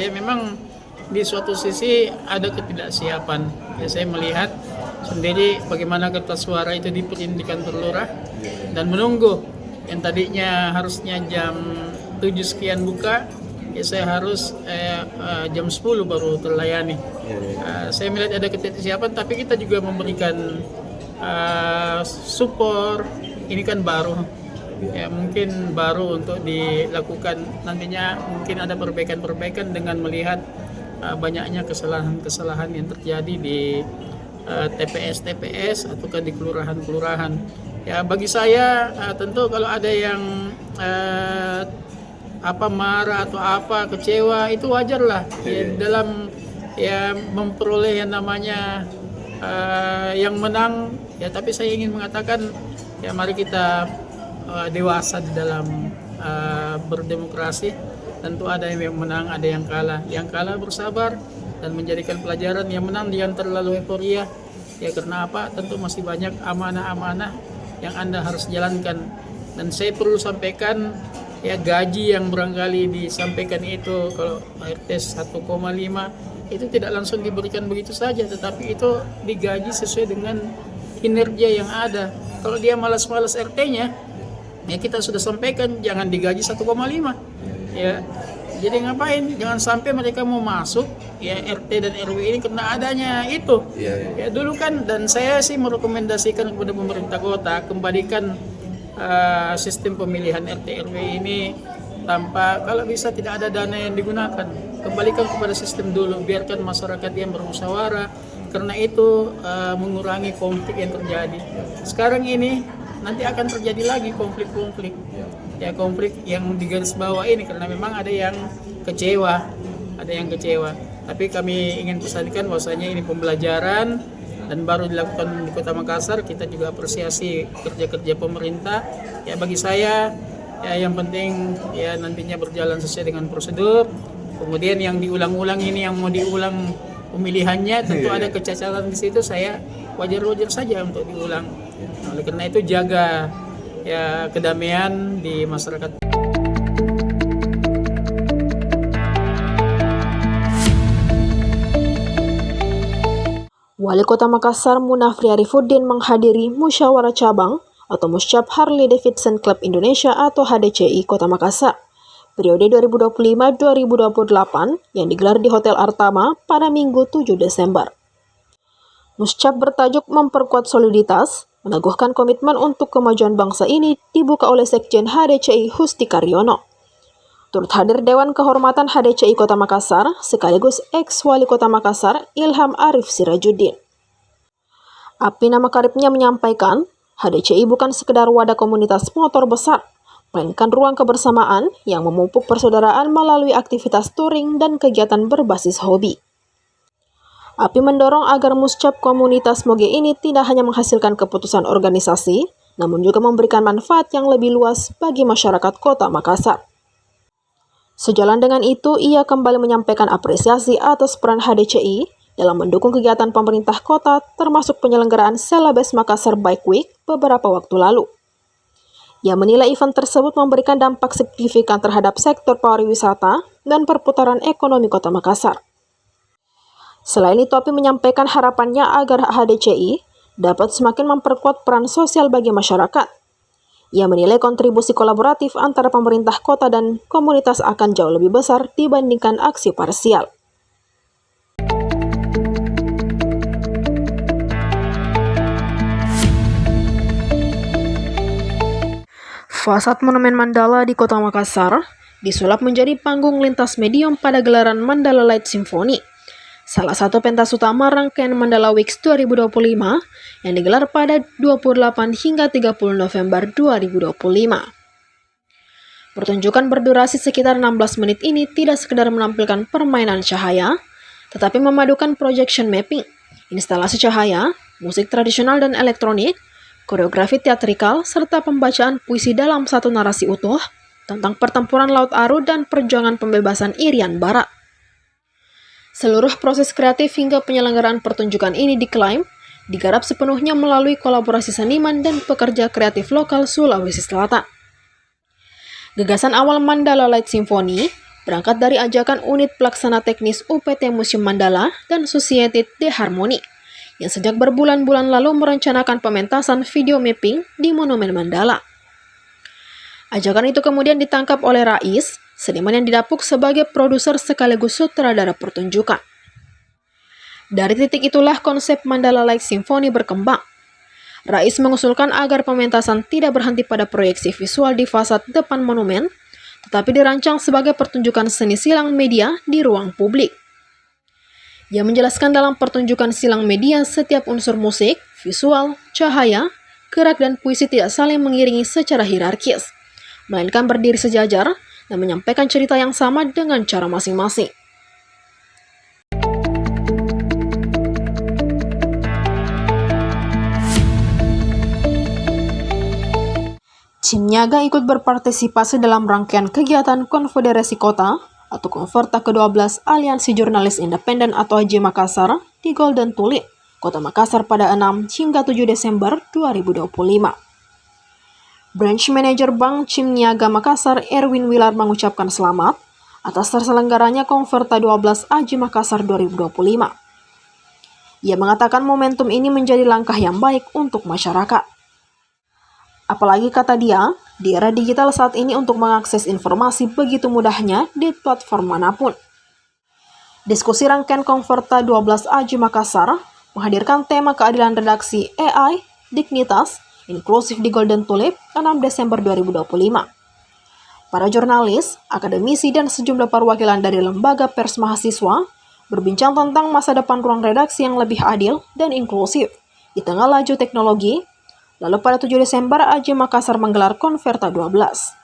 saya memang di suatu sisi ada ketidaksiapan. Ya, saya melihat sendiri bagaimana kertas suara itu diprint di kantor lurah dan menunggu yang tadinya harusnya jam 7 sekian buka, ya saya harus jam 10 baru terlayani. Saya melihat ada ketidaksiapan, tapi kita juga memberikan support. Ini kan baru, ya mungkin baru untuk dilakukan. Nantinya mungkin ada perbaikan-perbaikan dengan melihat banyaknya kesalahan-kesalahan yang terjadi di TPS ataukah di kelurahan-kelurahan. Ya bagi saya tentu kalau ada yang marah atau kecewa itu wajar lah ya, dalam ya memperoleh yang namanya yang menang ya, tapi saya ingin mengatakan ya mari kita dewasa di dalam berdemokrasi. Tentu ada yang menang, ada yang kalah. Yang kalah bersabar dan menjadikan pelajaran. Yang menang jangan terlalu euforia. Ya karena tentu masih banyak amanah-amanah yang Anda harus jalankan. Dan saya perlu sampaikan ya gaji yang barangkali disampaikan itu kalau ART 1,5 itu tidak langsung diberikan begitu saja, tetapi itu digaji sesuai dengan kinerja yang ada. Kalau dia malas-malas RT-nya, ya kita sudah sampaikan jangan digaji 1,5. Ya, jadi ngapain? Jangan sampai mereka mau masuk ya RT dan RW ini karena adanya itu. Ya dulu kan, dan saya sih merekomendasikan kepada pemerintah kota kembalikan sistem pemilihan RT RW ini tanpa, kalau bisa tidak ada dana yang digunakan. Kembalikan kepada sistem dulu, biarkan masyarakat yang bermusyawarah, karena itu mengurangi konflik yang terjadi. Sekarang ini nanti akan terjadi lagi konflik-konflik. Ya konflik yang di garis bawah ini karena memang ada yang kecewa. Tapi kami ingin pesankan bahwasanya ini pembelajaran dan baru dilakukan di Kota Makassar. Kita juga apresiasi kerja-kerja pemerintah. Ya bagi saya ya yang penting ya nantinya berjalan sesuai dengan prosedur. Kemudian yang diulang-ulang ini yang mau diulang pemilihannya tentu ada kecacatan di situ, saya wajar-wajar saja untuk diulang. Nah, oleh karena itu jaga ya kedamaian di masyarakat. Wali Kota Makassar Munafri Arifuddin menghadiri musyawarah cabang atau Musyab Harley Davidson Club Indonesia atau HDCI Kota Makassar periode 2025-2028 yang digelar di Hotel Artama pada Minggu 7 Desember. Musyab bertajuk memperkuat soliditas, meneguhkan komitmen untuk kemajuan bangsa ini dibuka oleh Sekjen HDCI Husti Karyono. Turut hadir Dewan Kehormatan HDCI Kota Makassar sekaligus ex-Wali Kota Makassar Ilham Arif Sirajuddin. Api nama karibnya menyampaikan, HDCI bukan sekedar wadah komunitas motor besar, melainkan ruang kebersamaan yang memupuk persaudaraan melalui aktivitas touring dan kegiatan berbasis hobi. Api mendorong agar Musyab komunitas Moge ini tidak hanya menghasilkan keputusan organisasi, namun juga memberikan manfaat yang lebih luas bagi masyarakat Kota Makassar. Sejalan dengan itu, ia kembali menyampaikan apresiasi atas peran HDCI dalam mendukung kegiatan pemerintah kota termasuk penyelenggaraan Selabes Makassar Bike Week beberapa waktu lalu. Ia menilai event tersebut memberikan dampak signifikan terhadap sektor pariwisata dan perputaran ekonomi Kota Makassar. Selain itu, Api menyampaikan harapannya agar HDCI dapat semakin memperkuat peran sosial bagi masyarakat. Ia menilai kontribusi kolaboratif antara pemerintah kota dan komunitas akan jauh lebih besar dibandingkan aksi parsial. Fasad Monumen Mandala di Kota Makassar disulap menjadi panggung lintas medium pada gelaran Mandala Light Symphony, salah satu pentas utama rangkaian Mandala Weeks 2025 yang digelar pada 28 hingga 30 November 2025. Pertunjukan berdurasi sekitar 16 menit ini tidak sekedar menampilkan permainan cahaya, tetapi memadukan projection mapping, instalasi cahaya, musik tradisional dan elektronik, koreografi teatrikal, serta pembacaan puisi dalam satu narasi utuh tentang pertempuran Laut Aru dan perjuangan pembebasan Irian Barat. Seluruh proses kreatif hingga penyelenggaraan pertunjukan ini diklaim digarap sepenuhnya melalui kolaborasi seniman dan pekerja kreatif lokal Sulawesi Selatan. Gagasan awal Mandala Light Symphony berangkat dari ajakan unit pelaksana teknis UPT Museum Mandala dan Society de Harmony yang sejak berbulan-bulan lalu merencanakan pementasan video mapping di Monumen Mandala. Ajakan itu kemudian ditangkap oleh Rais, seniman yang didapuk sebagai produser sekaligus sutradara pertunjukan. Dari titik itulah konsep Mandala Light Symphony berkembang. Rais mengusulkan agar pementasan tidak berhenti pada proyeksi visual di fasad depan monumen, tetapi dirancang sebagai pertunjukan seni silang media di ruang publik. Ia menjelaskan dalam pertunjukan silang media setiap unsur musik, visual, cahaya, gerak, dan puisi tidak saling mengiringi secara hierarkis, melainkan berdiri sejajar dan menyampaikan cerita yang sama dengan cara masing-masing. Cim Nyaga ikut berpartisipasi dalam rangkaian kegiatan Konfederasi Kota atau Konverta ke-12 Aliansi Jurnalis Independen atau AJ Makassar di Golden Tulip, Kota Makassar pada 6 hingga 7 Desember 2025. Branch Manager Bank Cim Nyaga Makassar Erwin Wilar mengucapkan selamat atas terselenggaranya Konverta 12 AJ Makassar 2025. Ia mengatakan momentum ini menjadi langkah yang baik untuk masyarakat. Apalagi kata dia, di era digital saat ini untuk mengakses informasi begitu mudahnya di platform manapun. Diskusi rangkaian Konverta 12 AJ Makassar menghadirkan tema keadilan redaksi AI, dignitas, inklusif di Golden Tulip 6 Desember 2025. Para jurnalis, akademisi, dan sejumlah perwakilan dari lembaga pers mahasiswa berbincang tentang masa depan ruang redaksi yang lebih adil dan inklusif di tengah laju teknologi. Lalu pada 7 Desember, AJ Makassar menggelar Konverta 12.